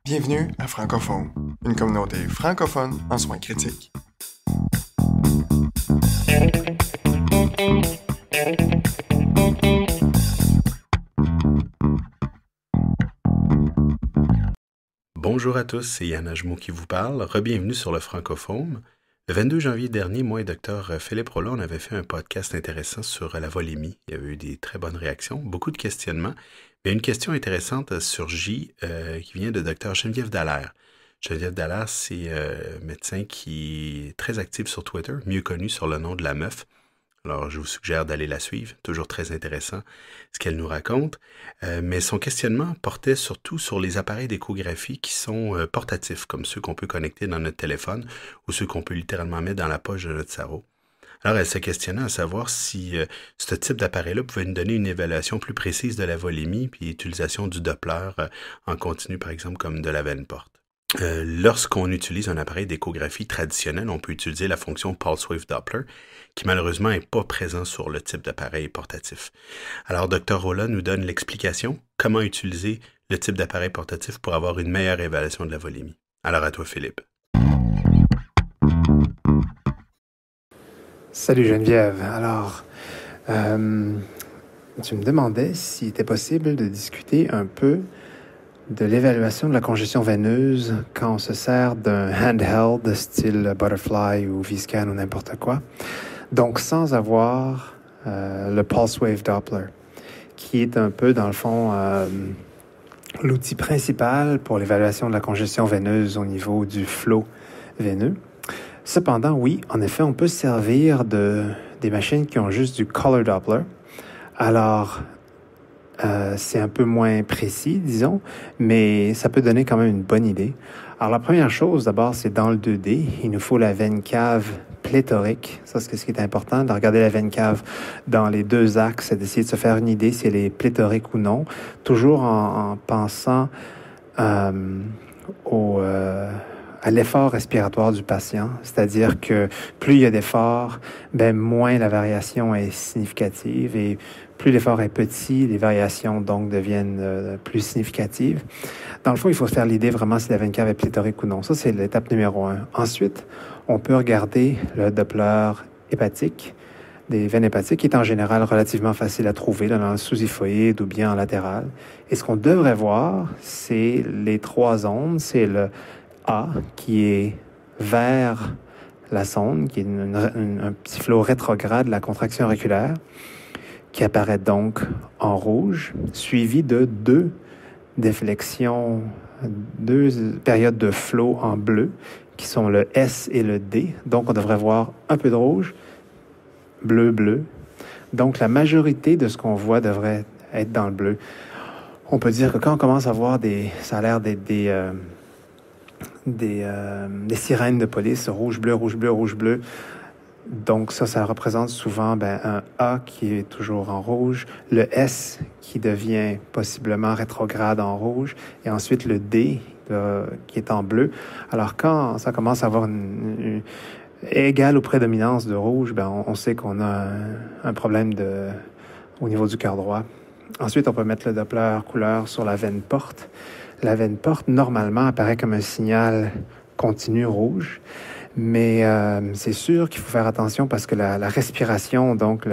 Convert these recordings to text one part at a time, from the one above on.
Bienvenue à Francophone, une communauté francophone en soins critiques. Bonjour à tous, c'est Yann Ajmo qui vous parle. Rebienvenue sur le Francophone. Le 22 janvier dernier, moi et Dr Philippe Rollin, on avait fait un podcast intéressant sur la volémie. Il y avait eu des très bonnes réactions, beaucoup de questionnements. Mais une question intéressante a surgi qui vient de Dr Geneviève Dallaire. Geneviève Dallaire, c'est un médecin qui est très actif sur Twitter, mieux connu sur le nom de la meuf. Alors, je vous suggère d'aller la suivre. Toujours très intéressant ce qu'elle nous raconte. Mais son questionnement portait surtout sur les appareils d'échographie qui sont portatifs, comme ceux qu'on peut connecter dans notre téléphone ou ceux qu'on peut littéralement mettre dans la poche de notre cerveau. Alors, elle se questionnait à savoir si ce type d'appareil-là pouvait nous donner une évaluation plus précise de la volémie puis l'utilisation du Doppler en continu, par exemple, comme de la veine porte. Lorsqu'on utilise un appareil d'échographie traditionnel, on peut utiliser la fonction Pulse Wave Doppler, qui malheureusement n'est pas présent sur le type d'appareil portatif. Alors, Dr Rolla nous donne l'explication, comment utiliser le type d'appareil portatif pour avoir une meilleure évaluation de la volémie. Alors, à toi, Philippe. Salut Geneviève. Alors, tu me demandais s'il était possible de discuter un peu de l'évaluation de la congestion veineuse quand on se sert d'un handheld style Butterfly ou Vscan ou n'importe quoi. Donc, sans avoir le Pulse Wave Doppler, qui est un peu, dans le fond, l'outil principal pour l'évaluation de la congestion veineuse au niveau du flot veineux. Cependant, oui, en effet, on peut se servir des machines qui ont juste du Color Doppler. Alors, c'est un peu moins précis, disons, mais ça peut donner quand même une bonne idée. Alors, la première chose, d'abord, c'est dans le 2D, il nous faut la veine cave pléthorique. Ça, c'est ce qui est important, de regarder la veine cave dans les deux axes, d'essayer de se faire une idée si elle est pléthorique ou non, toujours en pensant à l'effort respiratoire du patient, c'est-à-dire que plus il y a d'efforts, moins la variation est significative et plus l'effort est petit, les variations donc deviennent plus significatives. Dans le fond, il faut se faire l'idée vraiment si la veine cave est pléthorique ou non. Ça, c'est l'étape numéro 1. Ensuite, on peut regarder le Doppler hépatique, des veines hépatiques, qui est en général relativement facile à trouver dans le sous-hyphoïde ou bien en latéral. Et ce qu'on devrait voir, c'est les trois ondes. C'est le A, qui est vers la sonde, qui est un petit flot rétrograde de la contraction auriculaire, qui apparaît donc en rouge, suivi de deux déflexions, deux périodes de flot en bleu, qui sont le S et le D. Donc, on devrait voir un peu de rouge, bleu, bleu. Donc, la majorité de ce qu'on voit devrait être dans le bleu. On peut dire que quand on commence à voir ça a l'air d'être des sirènes de police, rouge, bleu, rouge, bleu, rouge, bleu. Donc ça représente souvent un A qui est toujours en rouge, le S qui devient possiblement rétrograde en rouge, et ensuite le D qui est en bleu. Alors quand ça commence à avoir une égale ou prédominance de rouge, on sait qu'on a un problème au niveau du cœur droit. Ensuite, on peut mettre le Doppler couleur sur la veine porte. La veine porte, normalement, apparaît comme un signal continu rouge, mais c'est sûr qu'il faut faire attention parce que la respiration, donc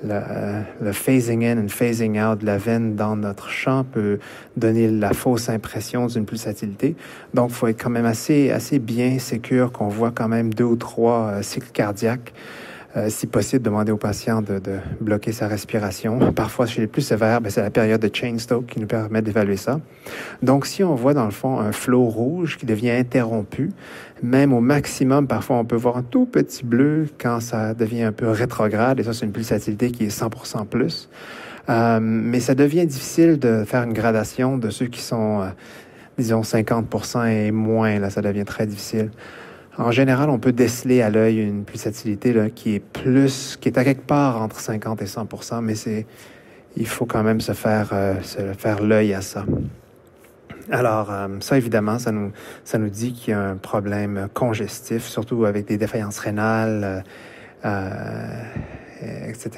le phasing in and phasing out de la veine dans notre champ peut donner la fausse impression d'une pulsatilité. Donc, il faut être quand même assez bien sécure qu'on voit quand même 2 ou 3 cycles cardiaques. Si possible, demander au patient de bloquer sa respiration. Parfois, chez les plus sévères, c'est la période de Cheyne-Stokes qui nous permet d'évaluer ça. Donc, si on voit dans le fond un flot rouge qui devient interrompu, même au maximum, parfois on peut voir un tout petit bleu quand ça devient un peu rétrograde, et ça, c'est une pulsatilité qui est 100% plus. Mais ça devient difficile de faire une gradation de ceux qui sont, disons, 50% et moins. Là, ça devient très difficile. En général, on peut déceler à l'œil une pulsatilité qui est à quelque part entre 50 et 100%, mais il faut quand même se faire l'œil à ça. Alors, ça, évidemment, ça nous dit qu'il y a un problème congestif, surtout avec des défaillances rénales, etc.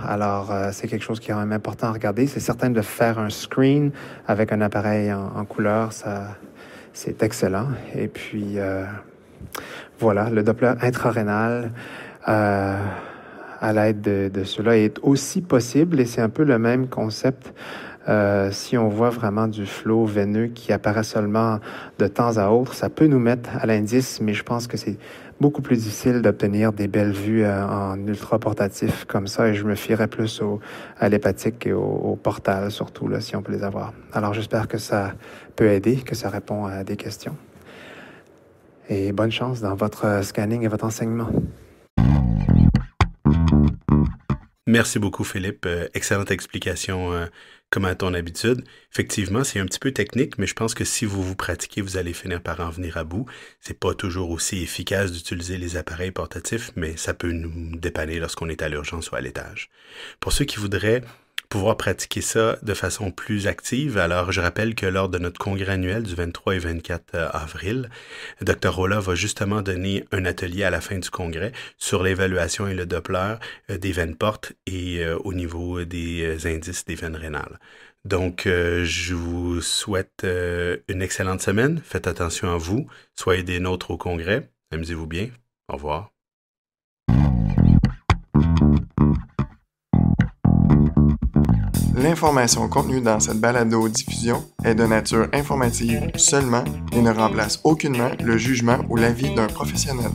Alors, c'est quelque chose qui est quand même important à regarder. C'est certain de faire un screen avec un appareil en couleur, c'est excellent. Et puis, voilà, le Doppler intrarénal, à l'aide de cela, est aussi possible, et c'est un peu le même concept. Si on voit vraiment du flot veineux qui apparaît seulement de temps à autre, ça peut nous mettre à l'indice, mais je pense que c'est beaucoup plus difficile d'obtenir des belles vues en ultra portatif comme ça, et je me fierais plus à l'hépatique et au portal surtout, là, si on peut les avoir. Alors j'espère que ça peut aider, que ça répond à des questions. Et bonne chance dans votre scanning et votre enseignement. Merci beaucoup, Philippe. Excellente explication, comme à ton habitude. Effectivement, c'est un petit peu technique, mais je pense que si vous vous pratiquez, vous allez finir par en venir à bout. C'est pas toujours aussi efficace d'utiliser les appareils portatifs, mais ça peut nous dépanner lorsqu'on est à l'urgence ou à l'étage. Pour ceux qui voudraient pouvoir pratiquer ça de façon plus active, alors je rappelle que lors de notre congrès annuel du 23 et 24 avril, Dr. Rolla va justement donner un atelier à la fin du congrès sur l'évaluation et le Doppler des veines portes et au niveau des indices des veines rénales. Donc, je vous souhaite une excellente semaine. Faites attention à vous. Soyez des nôtres au congrès. Amusez-vous bien. Au revoir. L'information contenue dans cette balado-diffusion est de nature informative seulement et ne remplace aucunement le jugement ou l'avis d'un professionnel.